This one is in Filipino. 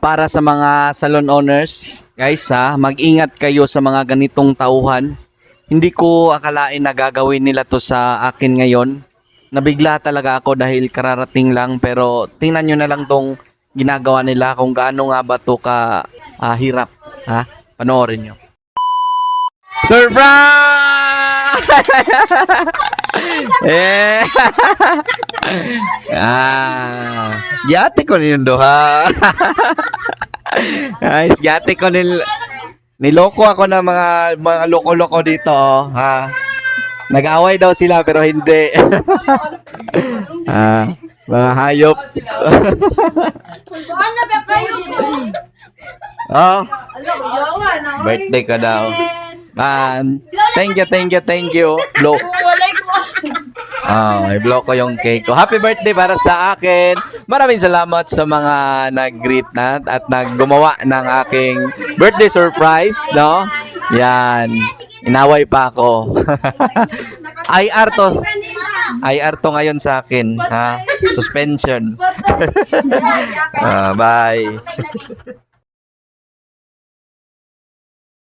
para sa mga salon owners, guys ha, mag-ingat kayo sa mga ganitong tauhan. Hindi ko akalain na gagawin nila to sa akin ngayon. Nabigla talaga ako dahil kararating lang, pero tingnan nyo na lang tong ginagawa nila kung gaano nga ba to ka hirap. Ha? Panoorin nyo. Surprise! Eh. Yate ko yun doha. Guys, yate ko niloko ako ng mga loko-loko dito, ha. Nag-away daw sila pero hindi. Mga hayop. Oh, birthday ka daw. Thank you. Blow. I-blow ko yung cake ko. Happy birthday para sa akin. Maraming salamat sa mga nag-greet na at naggumawa ng aking birthday surprise, no? Yan. Inaway pa ako. IR to. IR to ngayon sa akin, ha? Suspension. Bye.